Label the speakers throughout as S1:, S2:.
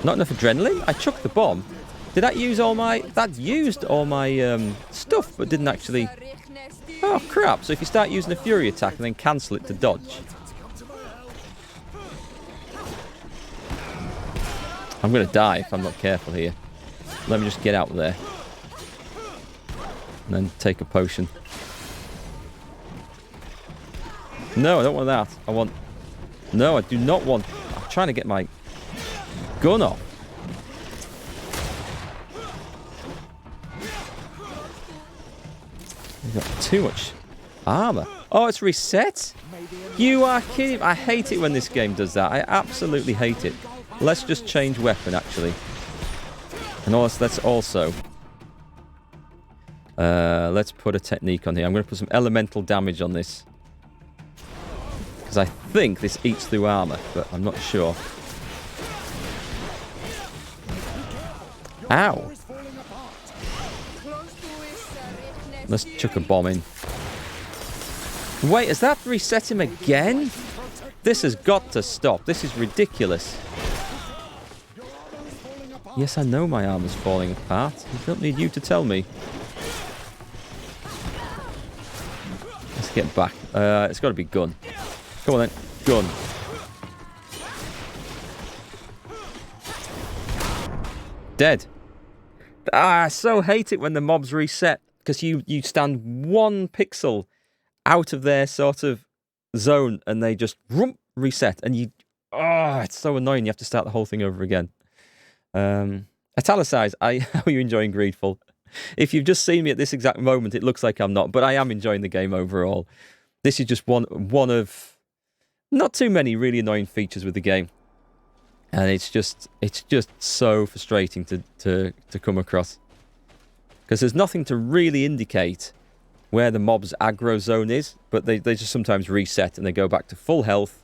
S1: Not enough adrenaline? I chucked the bomb. Did that use all my... That used all my stuff, but didn't actually... Oh, crap. So if you start using a fury attack and then cancel it to dodge. I'm going to die if I'm not careful here. Let me just get out there. And then take a potion. No, I don't want that. I want... No, I do not want... I'm trying to get my gun off. You've got too much armor. Oh, it's reset? You are kidding. I hate it when this game does that. I absolutely hate it. Let's just change weapon, actually. And also, let's also... let's put a technique on here. I'm going to put some elemental damage on this. Because I think this eats through armor, but I'm not sure. Ow! Let's chuck a bomb in. Wait, has that reset him again? This has got to stop. This is ridiculous. Yes, I know my armor's falling apart. I don't need you to tell me. Let's get back. It's got to be gun. Come on then. Gun. Dead. I so hate it when the mobs reset. Because you stand 1 pixel out of their sort of zone and they just reset. And you... Oh, it's so annoying. You have to start the whole thing over again. Italicize. How are you enjoying Greedfall? If you've just seen me at this exact moment, it looks like I'm not. But I am enjoying the game overall. This is just one of... Not too many really annoying features with the game. And it's just so frustrating to come across. Because there's nothing to really indicate where the mob's aggro zone is, but they just sometimes reset and they go back to full health,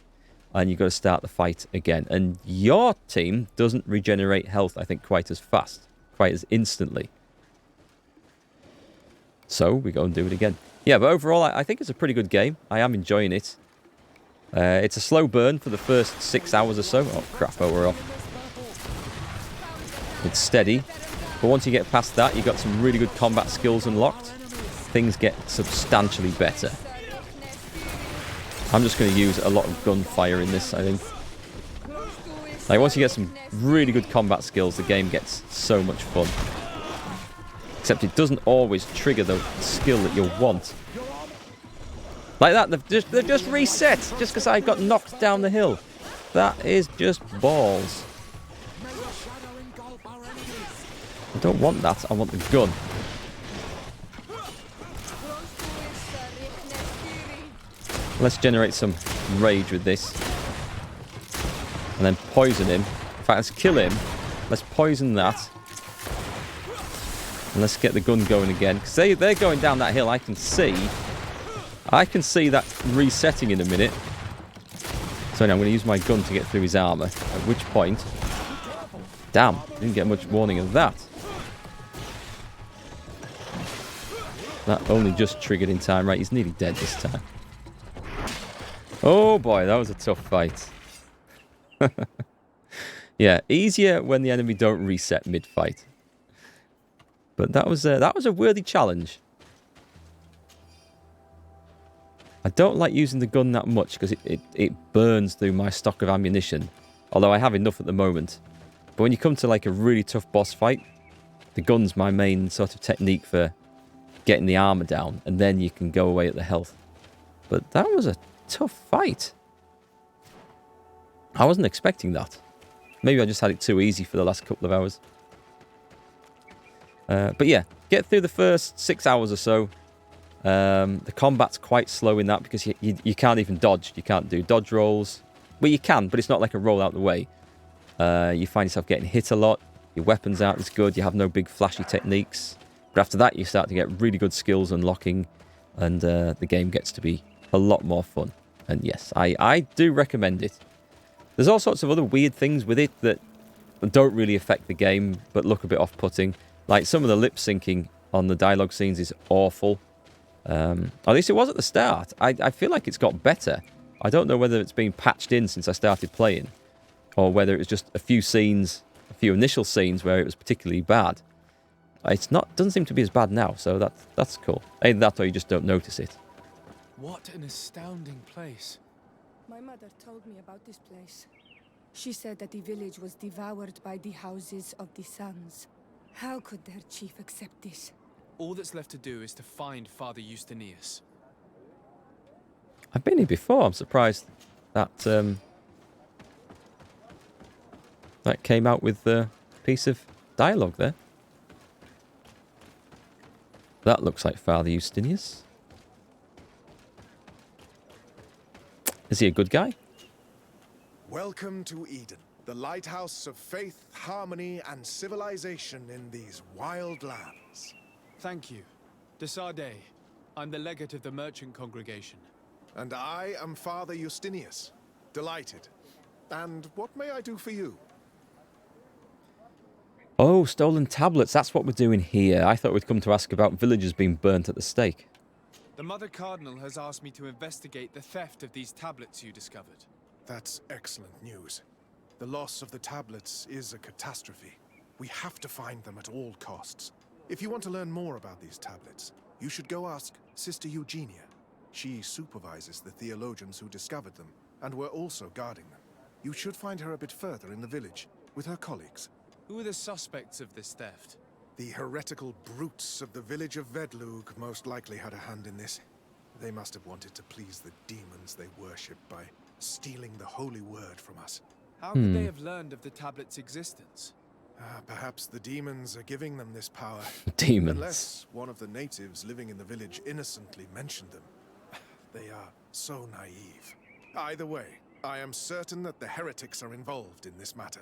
S1: and you've got to start the fight again. And your team doesn't regenerate health, I think, quite as fast, quite as instantly. So we go and do it again. Yeah, but overall, I think it's a pretty good game. I am enjoying it. It's a slow burn for the first 6 hours or so. Oh, crap, oh, we're off. It's steady. But once you get past that, you've got some really good combat skills unlocked. Things get substantially better. I'm just going to use a lot of gunfire in this, I think. Like, once you get some really good combat skills, the game gets so much fun. Except it doesn't always trigger the skill that you want. Like that, they've just reset just because I got knocked down the hill. That is just balls. I don't want that, I want the gun. Let's generate some rage with this. And then poison him. In fact, let's kill him. Let's poison that. And let's get the gun going again. Because they're going down that hill, I can see that resetting in a minute. So now I'm going to use my gun to get through his armor. At which point... Damn, didn't get much warning of that. That only just triggered in time. Right, he's nearly dead this time. Oh boy, that was a tough fight. Yeah, easier when the enemy don't reset mid-fight. But that was a worthy challenge. I don't like using the gun that much because it burns through my stock of ammunition. Although I have enough at the moment. But when you come to like a really tough boss fight, the gun's my main sort of technique for getting the armor down, and then you can go away at the health. But that was a tough fight. I wasn't expecting that. Maybe I just had it too easy for the last couple of hours. But yeah, get through the first 6 hours or so. The combat's quite slow in that because you can't even dodge. You can't do dodge rolls. Well, you can, but it's not like a roll out the way. You find yourself getting hit a lot. Your weapons aren't as good. You have no big flashy techniques. But after that, you start to get really good skills unlocking. And the game gets to be a lot more fun. And yes, I do recommend it. There's all sorts of other weird things with it that don't really affect the game, but look a bit off-putting. Like some of the lip syncing on the dialogue scenes is awful. At least it was at the start. I feel like it's got better. I don't know whether it's been patched in since I started playing, or whether it was just a few scenes, a few initial scenes where it was particularly bad. It's not doesn't seem to be as bad now, so that's cool. Either that or you just don't notice it.
S2: What an astounding place.
S3: My mother told me about this place. She said that the village was devoured by the houses of the sons. How could their chief accept this?
S2: All that's left to do is to find Father Justinius.
S1: I've been here before. I'm surprised that that came out with the piece of dialogue there. That looks like Father Justinius. Is he a good guy?
S4: Welcome to Eden, the lighthouse of faith, harmony, and civilization in these wild lands.
S2: Thank you. Desarde, I'm the legate of the merchant congregation.
S4: And I am Father Justinius. Delighted. And what may I do for you?
S1: Oh, stolen tablets. That's what we're doing here. I thought we'd come to ask about villagers being burnt at the stake.
S2: The Mother Cardinal has asked me to investigate the theft of these tablets you discovered.
S4: That's excellent news. The loss of the tablets is a catastrophe. We have to find them at all costs. If you want to learn more about these tablets, you should go ask Sister Eugenia. She supervises the theologians who discovered them, and were also guarding them. You should find her a bit further in the village, with her colleagues.
S2: Who are the suspects of this theft?
S4: The heretical brutes of the village of Vedlug most likely had a hand in this. They must have wanted to please the demons they worship by stealing the holy word from us.
S2: How could they have learned of the tablet's existence?
S4: Perhaps the demons are giving them this power.
S1: Demons.
S4: Unless one of the natives living in the village innocently mentioned them. They are so naive. Either way, I am certain that the heretics are involved in this matter.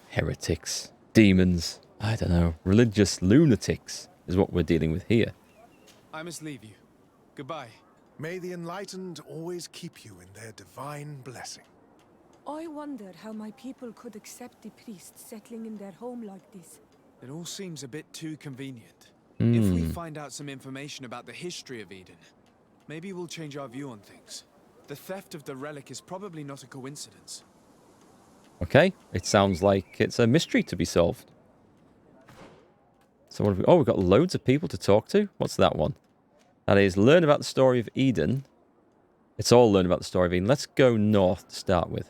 S1: Heretics. Demons. I don't know. Religious lunatics is what we're dealing with here.
S2: I must leave you. Goodbye.
S4: May the enlightened always keep you in their divine blessing.
S3: I wonder how my people could accept the priests settling in their home like this.
S2: It all seems a bit too convenient. If we find out some information about the history of Eden, maybe we'll change our view on things. The theft of the relic is probably not a coincidence.
S1: Okay, it sounds like it's a mystery to be solved. So what have we... Oh, we've got loads of people to talk to. What's that one? That is, learn about the story of Eden. It's all learn about the story of Eden. Let's go north to start with.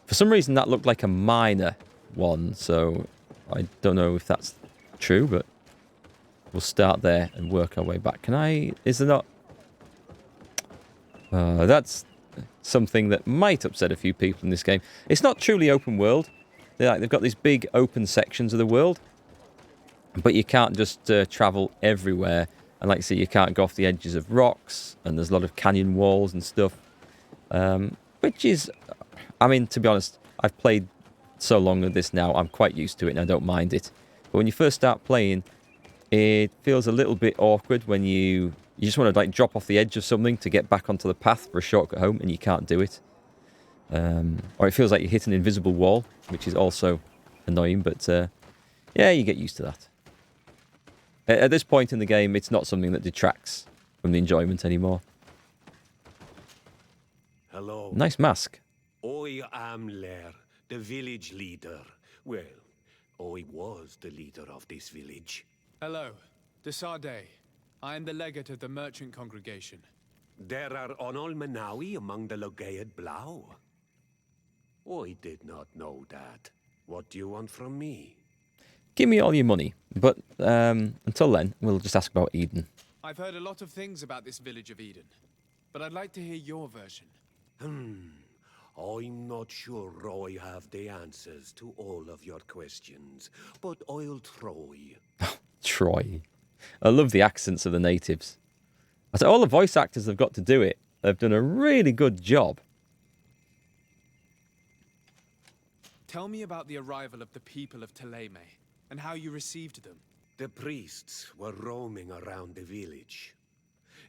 S1: For some reason, that looked like a minor one, so I don't know if that's true, but we'll start there and work our way back. Can I... Is there not... that's something that might upset a few people in this game. It's not truly open world. They've got these big open sections of the world, but you can't just travel everywhere. And like I say, you can't go off the edges of rocks, and there's a lot of canyon walls and stuff, which is... I mean, to be honest, I've played so long of this now, I'm quite used to it and I don't mind it. But when you first start playing, it feels a little bit awkward when you just want to like drop off the edge of something to get back onto the path for a shortcut home and you can't do it. Or it feels like you hit an invisible wall, which is also annoying, but yeah, you get used to that. At this point in the game, it's not something that detracts from the enjoyment anymore.
S5: Hello.
S1: Nice mask.
S5: I am Lair, the village leader. Well, I was the leader of this village.
S2: Hello. Desarde. I am the legate of the merchant congregation.
S5: There are Onol Menawi among the Logead Blau. I did not know that. What do you want from me?
S1: Give me all your money. But until then, we'll just ask about Eden.
S2: I've heard a lot of things about this village of Eden, but I'd like to hear your version.
S5: I'm not sure I have the answers to all of your questions, but I'll try.
S1: Troy. I love the accents of the natives. I said all the voice actors have got to do it. They've done a really good job.
S2: Tell me about the arrival of the people of Teleme, and how you received them.
S5: The priests were roaming around the village.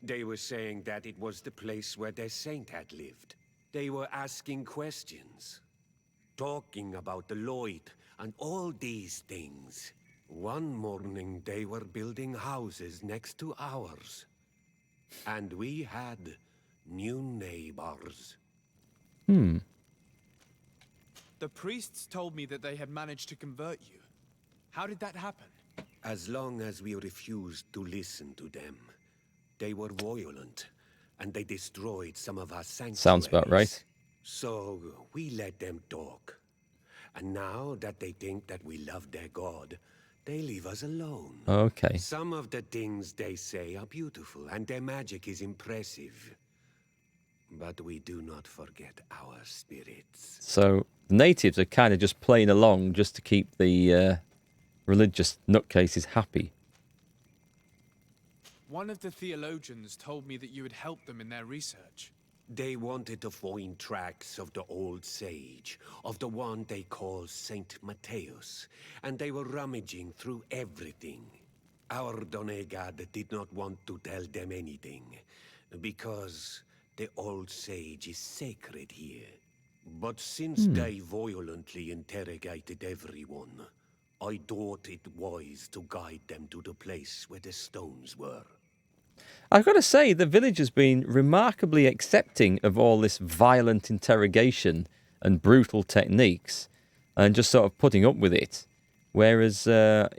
S5: They were saying that it was the place where their saint had lived. They were asking questions, talking about the Lloyd and all these things. One morning they were building houses next to ours. And we had new neighbors.
S1: Hmm.
S2: The priests told me that they had managed to convert you. How did that happen?
S5: As long as we refused to listen to them, they were violent, and they destroyed some of our sanctuaries.
S1: Sounds about right.
S5: So we let them talk. And now that they think that we love their god, they leave us alone.
S1: Okay.
S5: Some of the things they say are beautiful, and their magic is impressive. But we do not forget our spirits.
S1: So the natives are kind of just playing along just to keep the religious nutcases happy.
S2: One of the theologians told me that you had helped them in their research.
S5: They wanted to find tracks of the old sage, of the one they call Saint Matthäus, and they were rummaging through everything. Our Donegad did not want to tell them anything, because the old sage is sacred here. But since they violently interrogated everyone, I thought it wise to guide them to the place where the stones were.
S1: I've got to say, the village has been remarkably accepting of all this violent interrogation and brutal techniques and just sort of putting up with it. Whereas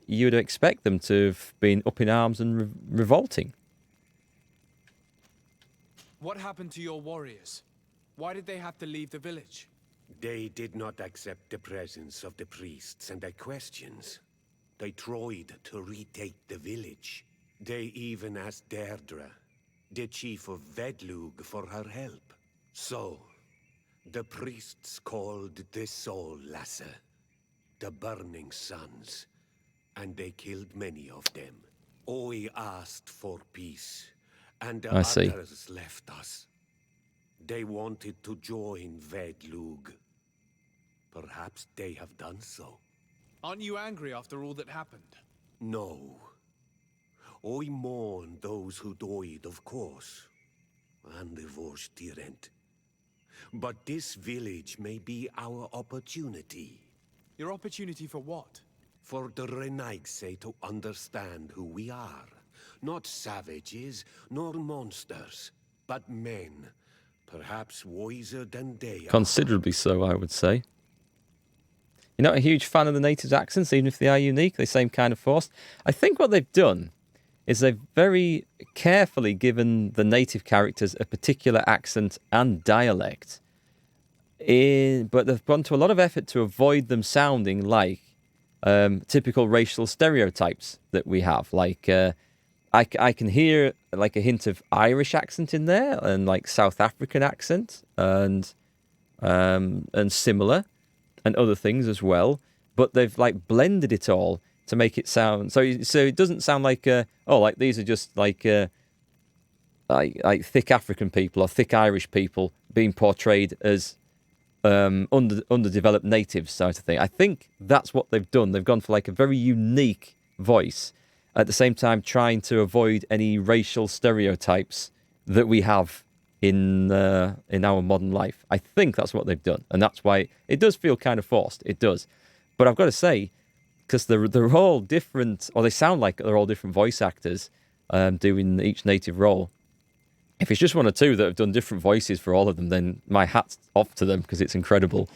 S1: you'd expect them to have been up in arms and revolting.
S2: What happened to your warriors? Why did they have to leave the village?
S5: They did not accept the presence of the priests and their questions. They tried to retake the village. They even asked Deirdre, the chief of Vedlug, for her help. So, the priests called the Soul Lasser, the Burning Suns, and they killed many of them. I asked for peace, and the others left us. They wanted to join Vedlug. Perhaps they have done so.
S2: Aren't you angry after all that happened?
S5: No. I mourn those who died, of course, and the Vorstyrent. But this village may be our opportunity.
S2: Your opportunity for what?
S5: For the Renaigse to understand who we are. Not savages, nor monsters, but men. Perhaps wiser than they are.
S1: Considerably so, I would say. You're not a huge fan of the natives' accents, even if they are unique. They seem kind of forced. I think what they've done is they've very carefully given the native characters a particular accent and dialect. But they've gone to a lot of effort to avoid them sounding like typical racial stereotypes that we have. Like, I can hear like a hint of Irish accent in there, and like South African accent, and similar, and other things as well. But they've like blended it all to make it sound so it doesn't sound like like these are just like thick African people or thick Irish people being portrayed as underdeveloped natives sort of thing. I think that's what they've done. They've gone for like a very unique voice, at the same time trying to avoid any racial stereotypes that we have in our modern life. I think that's what they've done, and that's why it does feel kind of forced. It does, but I've got to say, because they're all different, or they sound like they're all different voice actors doing each native role. If it's just one or two that have done different voices for all of them, then my hat's off to them, because it's incredible.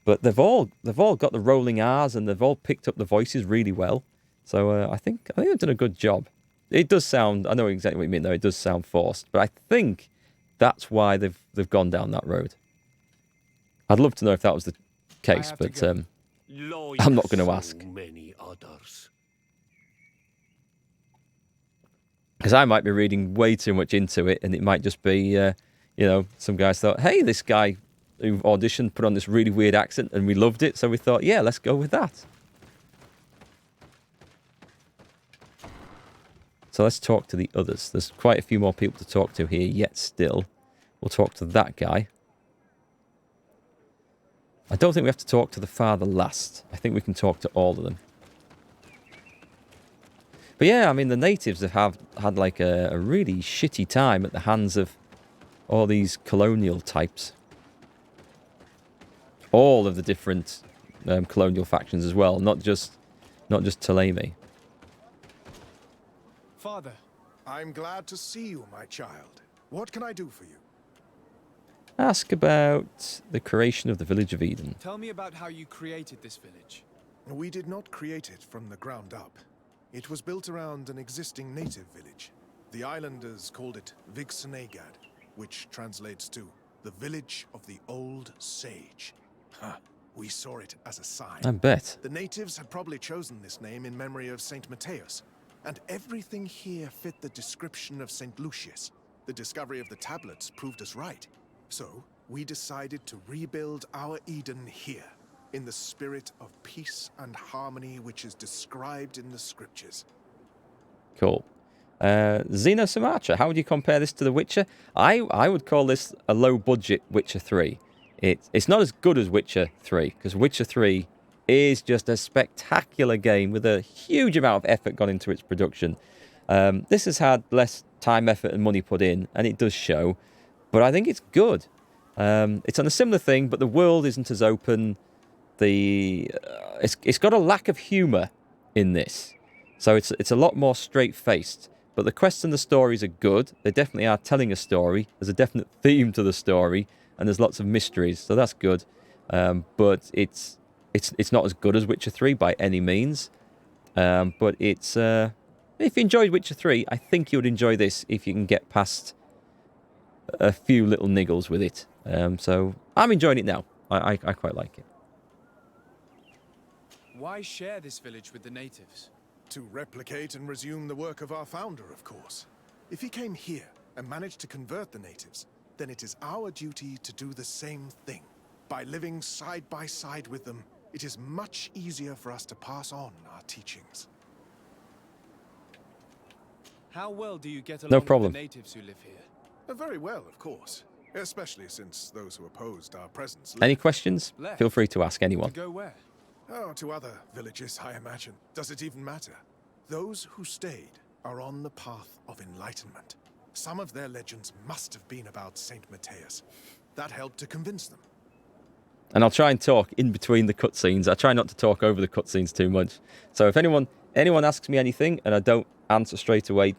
S1: But they've all got the rolling R's, and they've all picked up the voices really well. So I think they've done a good job. It does sound, I know exactly what you mean though, it does sound forced, but I think that's why they've gone down that road. I'd love to know if that was the case, but I'm not going to ask.
S5: Many others.
S1: Because I might be reading way too much into it, and it might just be, some guys thought, hey, this guy who auditioned put on this really weird accent, and we loved it, so we thought, yeah, let's go with that. So let's talk to the others. There's quite a few more people to talk to here yet still. We'll talk to that guy. I don't think we have to talk to the father last. I think we can talk to all of them. But yeah, I mean, the natives have had like a really shitty time at the hands of all these colonial types. All of the different colonial factions as well, not just Ptolemy.
S2: Father.
S4: I'm glad to see you, my child. What can I do for you?
S1: Ask about the creation of the village of Eden.
S2: Tell me about how you created this village.
S4: We did not create it from the ground up. It was built around an existing native village. The islanders called it Vigsenegad, which translates to the village of the old sage. We saw it as a sign.
S1: I bet.
S4: The natives had probably chosen this name in memory of Saint Matthias, and everything here fit the description of Saint Lucius. The discovery of the tablets proved us right. So, we decided to rebuild our Eden here, in the spirit of peace and harmony which is described in the scriptures.
S1: Cool. Xeno Sumatra, how would you compare this to The Witcher? I would call this a low-budget Witcher 3. It's not as good as Witcher 3, because Witcher 3 is just a spectacular game with a huge amount of effort gone into its production. This has had less time, effort, and money put in, and it does show. But I think it's good. It's on a similar thing, but the world isn't as open. It's got a lack of humour in this, so it's a lot more straight-faced. But the quests and the stories are good. They definitely are telling a story. There's a definite theme to the story, and there's lots of mysteries, so that's good. But it's not as good as Witcher 3 by any means. But it's if you enjoyed Witcher 3, I think you would enjoy this if you can get past a few little niggles with it. So I'm enjoying it now. I quite like it.
S2: Why share this village with the natives?
S4: To replicate and resume the work of our founder, of course. If he came here and managed to convert the natives, then it is our duty to do the same thing. By living side by side with them, it is much easier for us to pass on our teachings.
S2: How well do you get along
S1: No problem.
S2: with the natives who live here?
S4: Very well, of course. Especially since those who opposed our presence
S1: Any
S4: left.
S1: questions?
S2: Left.
S1: Feel free to ask
S2: To
S1: anyone.
S2: go where?
S4: Oh, to other villages, I imagine. Does it even matter? Those who stayed are on the path of enlightenment. Some of their legends must have been about Saint Matthias. That helped to convince them.
S1: And I'll try and talk in between the cutscenes. I try not to talk over the cutscenes too much. So if anyone asks me anything and I don't answer straight away,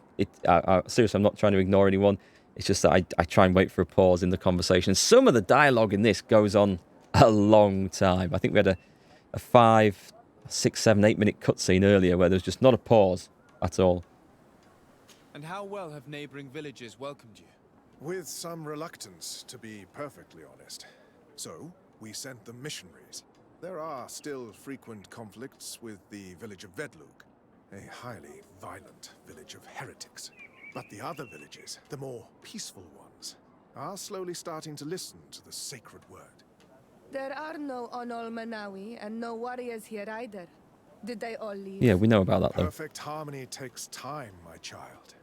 S1: seriously, I'm not trying to ignore anyone. It's just that I try and wait for a pause in the conversation. Some of the dialogue in this goes on a long time. I think we had a 5, 6, 7, 8 minute cutscene earlier where there was just not a pause at all.
S2: And how well have neighboring villages welcomed you?
S4: With some reluctance, to be perfectly honest. So, we sent them missionaries. There are still frequent conflicts with the village of Vedlug, a highly violent village of heretics. But the other villages, the more peaceful ones, are slowly starting to listen to the sacred word.
S3: There are no Onol Manawi and no warriors here either. Did they all leave?
S1: Yeah, we know about that though.
S4: Perfect harmony takes time, my child.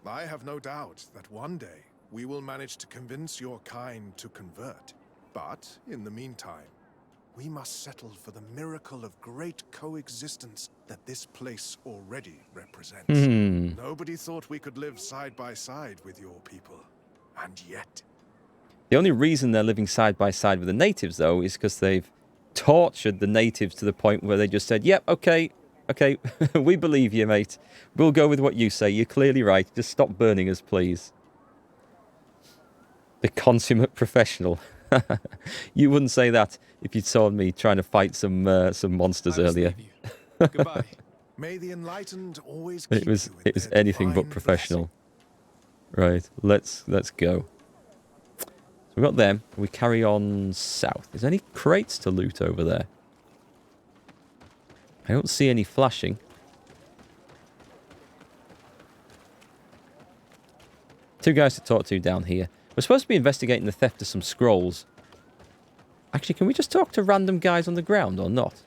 S4: I have no doubt that one day we will manage to convince your kind to convert. But in the meantime, we must settle for the miracle of great coexistence that this place already represents. Nobody thought we could live side by side with your people. And yet...
S1: The only reason they're living side by side with the natives, though, is because they've tortured the natives to the point where they just said, yep, okay, we believe you, mate. We'll go with what you say. You're clearly right. Just stop burning us, please. The consummate professional. You wouldn't say that if you'd saw me trying to fight some monsters earlier.
S2: Goodbye.
S4: May the enlightened always
S1: It
S4: keep
S1: was
S4: you in their
S1: anything but
S4: divine
S1: professional. Right, let's go. So we got them. We carry on south. Is there any crates to loot over there? I don't see any flashing. Two guys to talk to down here. We're supposed to be investigating the theft of some scrolls. Actually, can we just talk to random guys on the ground or not?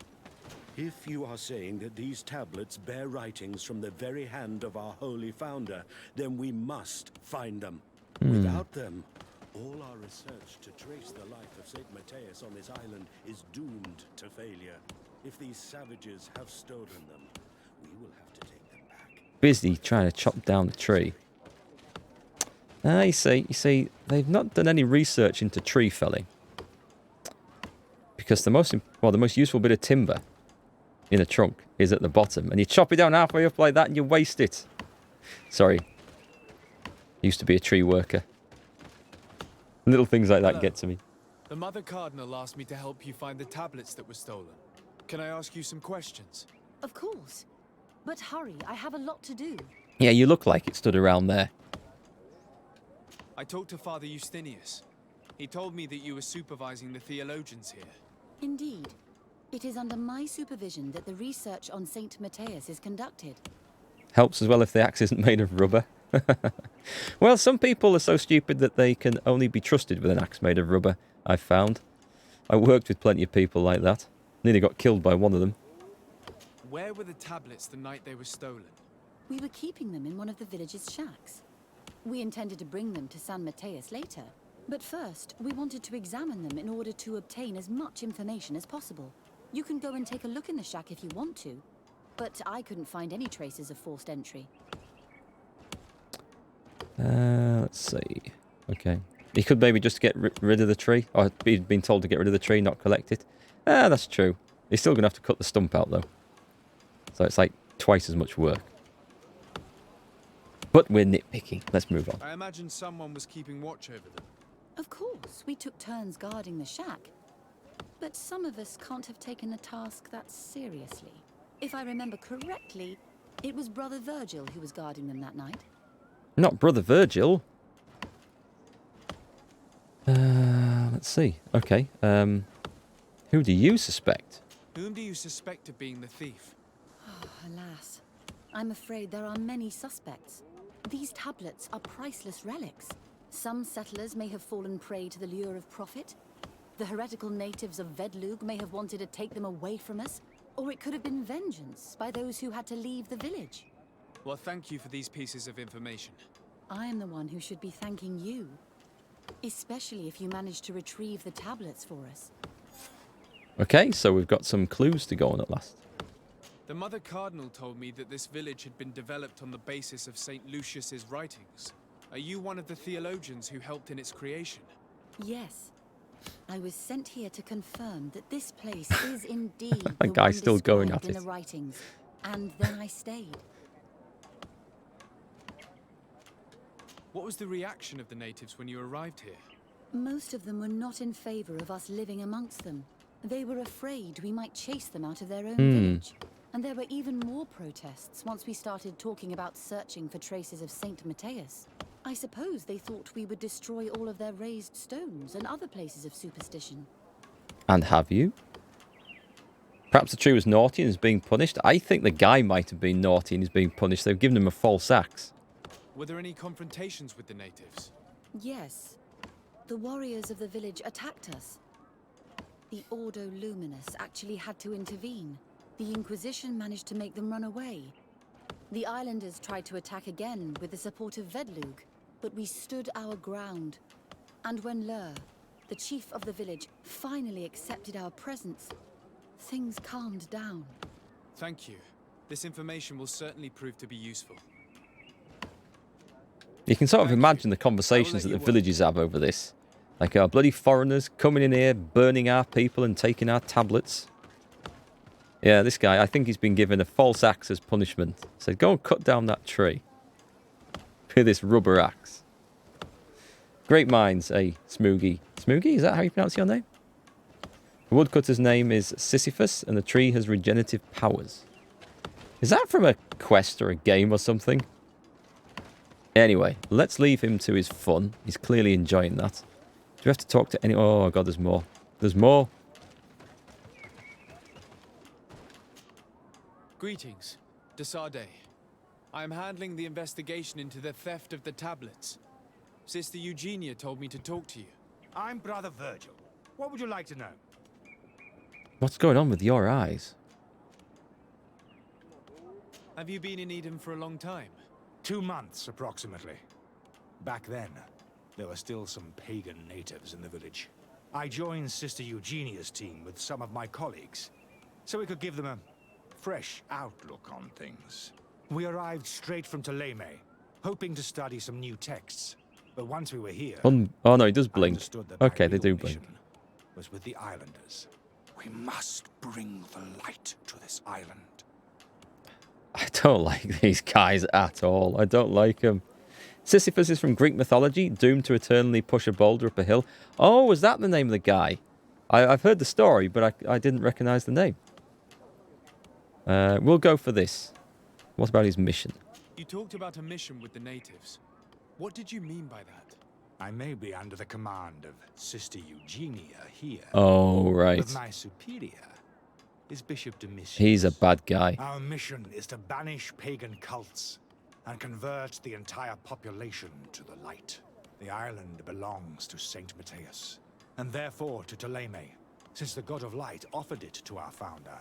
S6: If you are saying that these tablets bear writings from the very hand of our holy founder, then we must find them. Without them, all our research to trace the life of Saint Matthias on this island is doomed to failure. If these savages have stolen them, we will have to take them back.
S1: Busy trying to chop down the tree. You see, they've not done any research into tree felling. Because the most useful bit of timber in a trunk is at the bottom. And you chop it down halfway up like that and you waste it. Sorry. Used to be a tree worker. Little things like that
S2: Hello.
S1: get to me.
S2: The Mother Cardinal asked me to help you find the tablets that were stolen. Can I ask you some questions?
S7: Of course. But hurry, I have a lot to do.
S1: Yeah, you look like it stood around there.
S2: I talked to Father Justinius. He told me that you were supervising the theologians here.
S7: Indeed. It is under my supervision that the research on Saint Matthias is conducted.
S1: Helps as well if the axe isn't made of rubber. Well, some people are so stupid that they can only be trusted with an axe made of rubber, I've found. I worked with plenty of people like that. Nearly got killed by one of them.
S2: Where were the tablets the night they were stolen?
S7: We were keeping them in one of the village's shacks. We intended to bring them to San Matthias later. But first, we wanted to examine them in order to obtain as much information as possible. You can go and take a look in the shack if you want to. But I couldn't find any traces of forced entry.
S1: Let's see. Okay. He could maybe just get rid of the tree. Or he'd been told to get rid of the tree, not collect it. That's true. He's still going to have to cut the stump out, though. So it's like twice as much work. But we're nitpicky. Let's move on.
S2: I imagine someone was keeping watch over them.
S7: Of course, we took turns guarding the shack. But some of us can't have taken the task that seriously. If I remember correctly, it was Brother Virgil who was guarding them that night.
S1: Not Brother Virgil. Let's see. Okay. Who do you suspect?
S2: Whom do you suspect of being the thief?
S7: Oh, alas. I'm afraid there are many suspects. These tablets are priceless relics. Some settlers may have fallen prey to the lure of profit. The heretical natives of Vedlug may have wanted to take them away from us. Or it could have been vengeance by those who had to leave the village.
S2: Well, thank you for these pieces of information.
S7: I am the one who should be thanking you. Especially if you managed to retrieve the tablets for us.
S1: Okay, so we've got some clues to go on at last.
S2: The Mother Cardinal told me that this village had been developed on the basis of St. Lucius's writings. Are you one of the theologians who helped in its creation?
S7: Yes. I was sent here to confirm that this place is indeed
S1: That
S7: the
S1: guy's
S7: one
S1: still going
S7: described
S1: at
S7: in
S1: it.
S7: the writings. And then I stayed.
S2: What was the reaction of the natives when you arrived here?
S7: Most of them were not in favor of us living amongst them. They were afraid we might chase them out of their own village. And there were even more protests once we started talking about searching for traces of Saint Matthias. I suppose they thought we would destroy all of their raised stones and other places of superstition.
S1: And have you? Perhaps the tree was naughty and is being punished. I think the guy might have been naughty and is being punished. They've given him a false axe.
S2: Were there any confrontations with the natives?
S7: Yes. The warriors of the village attacked us. The Ordo Luminous actually had to intervene. The Inquisition managed to make them run away. The islanders tried to attack again with the support of Vedlug, but we stood our ground. And when Lur, the chief of the village, finally accepted our presence, things calmed down.
S2: Thank you. This information will certainly prove to be useful.
S1: You can sort of
S2: Thank
S1: imagine
S2: you.
S1: the conversations that
S2: I will
S1: the
S2: let you
S1: villagers have over this. Like our bloody foreigners coming in here, burning our people and taking our tablets. Yeah, this guy, I think he's been given a false axe as punishment. Said, go and cut down that tree with this rubber axe. Great minds, Smoogie. Smoogie, is that how you pronounce your name? The woodcutter's name is Sisyphus, and the tree has regenerative powers. Is that from a quest or a game or something? Anyway, let's leave him to his fun. He's clearly enjoying that. Do we have to talk to any... Oh, God, there's more. There's more.
S2: Greetings, Desade. I am handling the investigation into the theft of the tablets. Sister Eugenia told me to talk to you.
S8: I'm Brother Virgil. What would you like to know?
S1: What's going on with your eyes?
S2: Have you been in Eden for a long time?
S8: 2 months, approximately. Back then, there were still some pagan natives in the village. I joined Sister Eugenia's team with some of my colleagues, so we could give them a fresh outlook on things. We arrived straight from Ptolemy, hoping to study some new texts. But once we were here,
S1: Oh, no, he does
S8: I
S1: blink.
S8: understood that my
S1: Okay, they
S8: real
S1: do blink.
S8: mission was with the islanders. We must bring the light to this island.
S1: I don't like these guys at all. I don't like them. Sisyphus is from Greek mythology, doomed to eternally push a boulder up a hill. Oh, was that the name of the guy? I've heard the story, but I didn't recognize the name. We'll go for this. What about his mission?
S2: You talked about a mission with the natives. What did you mean by that?
S8: I may be under the command of Sister Eugenia here.
S1: Oh, right.
S8: But my superior is Bishop Domitius.
S1: He's a bad guy.
S8: Our mission is to banish pagan cults and convert the entire population to the light. The island belongs to Saint Matthias, and therefore to Ptolemy, since the god of light offered it to our founder.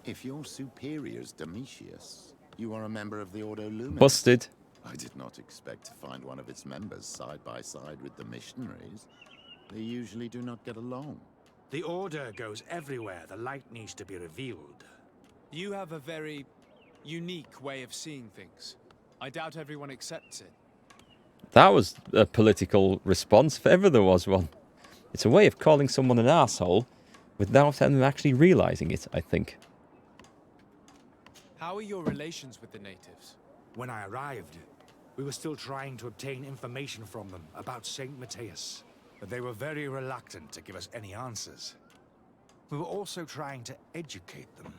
S9: If your superior's Domitius, you are a member of the Ordo Luminis.
S1: Busted.
S9: I did not expect to find one of its members side by side with the missionaries. They usually do not get along.
S8: The Order goes everywhere the light needs to be revealed.
S2: You have a very unique way of seeing things. I doubt everyone accepts it.
S1: That was a political response, if ever there was one. It's a way of calling someone an arsehole without them actually realizing it, I think.
S2: How are your relations with the natives?
S8: When I arrived, we were still trying to obtain information from them about Saint Matthias, but they were very reluctant to give us any answers. We were also trying to educate them.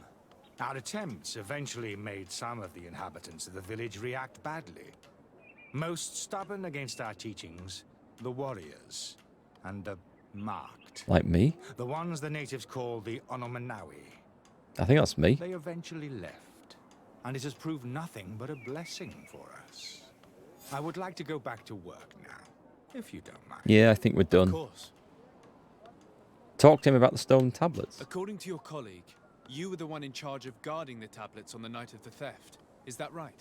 S8: Our attempts eventually made some of the inhabitants of the village react badly. Most stubborn against our teachings, the warriors, and the marked.
S1: Like me?
S8: The ones the natives call the Onomanawi.
S1: I think that's me.
S8: They eventually left, and it has proved nothing but a blessing for us. I would like to go back to work now, if you don't mind.
S1: Yeah, I think we're
S2: Of
S1: done.
S2: course.
S1: Talk to him about the stolen tablets.
S2: According to your colleague, you were the one in charge of guarding the tablets on the night of the theft. Is that right?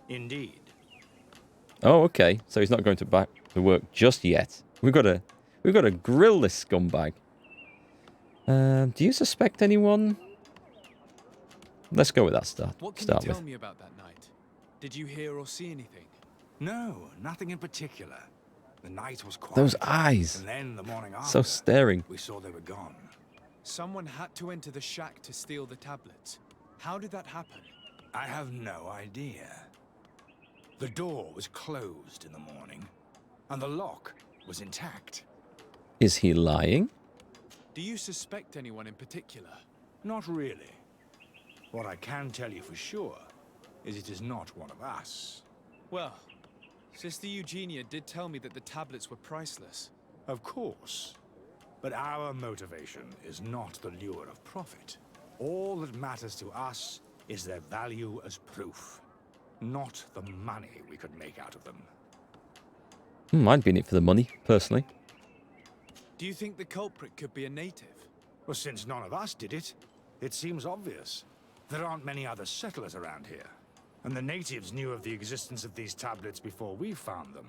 S8: Indeed.
S1: Oh, okay. So he's not going to back to work just yet. We've got to grill this scumbag. Do you suspect anyone? Let's go with that start.
S2: What can
S1: start
S2: you tell
S1: with.
S2: me about that night? Did you hear or see anything?
S8: No, nothing in particular. The night was quiet.
S1: Those eyes.
S8: And then the morning after,
S1: So staring.
S8: we saw they were gone.
S2: Someone had to enter the shack to steal the tablets. How did that happen?
S8: I have no idea. The door was closed in the morning, and the lock was intact.
S1: Is he lying?
S2: Do you suspect anyone in particular?
S8: Not really. What I can tell you for sure is it is not one of us.
S2: Well, Sister Eugenia did tell me that the tablets were priceless.
S8: Of course. But our motivation is not the lure of profit. All that matters to us is their value as proof, not the money we could make out of them.
S1: I'd be in it for the money, personally.
S2: Do you think the culprit could be a native?
S8: Well, since none of us did it, it seems obvious. There aren't many other settlers around here, and the natives knew of the existence of these tablets before we found them.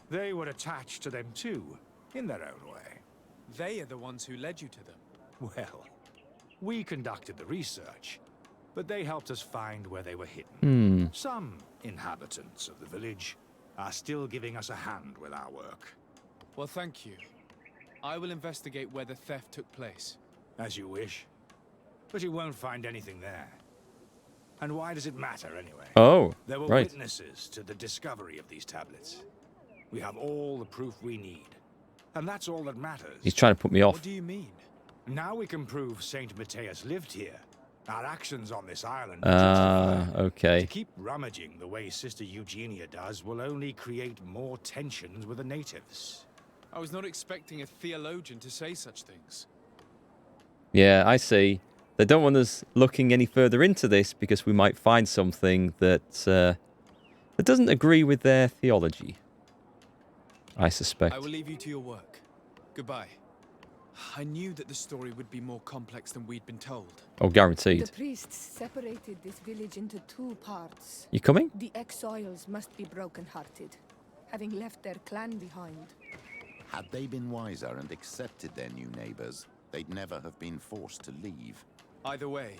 S8: They were attached to them too, in their own way.
S2: They are the ones who led you to them.
S8: Well, we conducted the research, but they helped us find where they were hidden. Some inhabitants of the village are still giving us a hand with our work.
S2: Well, thank you. I will investigate where the theft took place.
S8: As you wish. But you won't find anything there. And why does it matter, anyway?
S1: Oh,
S8: There were
S1: right.
S8: witnesses to the discovery of these tablets. We have all the proof we need. And that's all that matters.
S1: He's trying to put me off.
S2: What do you mean?
S8: Now we can prove Saint Matthias lived here. Our actions on this island
S1: Okay.
S8: To keep rummaging the way Sister Eugenia does will only create more tensions with the natives.
S2: I was not expecting a theologian to say such things.
S1: Yeah, I see. They don't want us looking any further into this because we might find something that that doesn't agree with their theology. I suspect.
S2: I will leave you to your work. Goodbye. I knew that the story would be more complex than we'd been told.
S1: Oh, guaranteed.
S3: The priests separated this village into two parts.
S1: You coming?
S3: The exiles must be broken-hearted, having left their clan behind.
S9: Had they been wiser and accepted their new neighbors, they'd never have been forced to leave.
S2: Either way,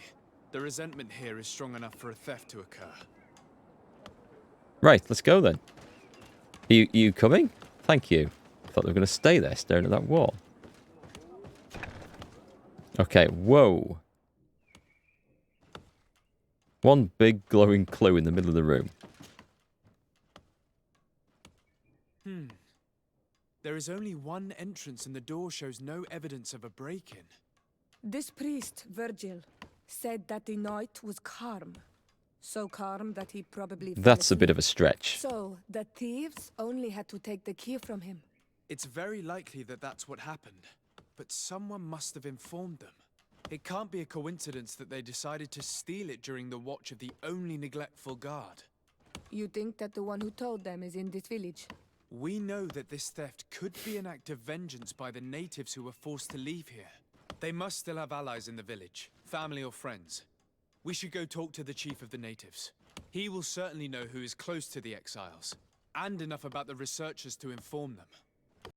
S2: the resentment here is strong enough for a theft to occur.
S1: Right, let's go then. You coming? Thank you. I thought they were going to stay there staring at that wall. Okay, whoa. One big glowing clue in the middle of the room.
S2: There is only one entrance and the door shows no evidence of a break-in.
S3: This priest, Virgil, said that the night was calm. So calm that he probably fell
S1: That's a bit
S3: asleep.
S1: of a stretch.
S3: So, the thieves only had to take the key from him.
S2: It's very likely that that's what happened, but someone must have informed them. It can't be a coincidence that they decided to steal it during the watch of the only neglectful guard.
S3: You think that the one who told them is in this village?
S2: We know that this theft could be an act of vengeance by the natives who were forced to leave here. They must still have allies in the village, family or friends. We should go talk to the chief of the natives. He will certainly know who is close to the exiles, and enough about the researchers to inform them.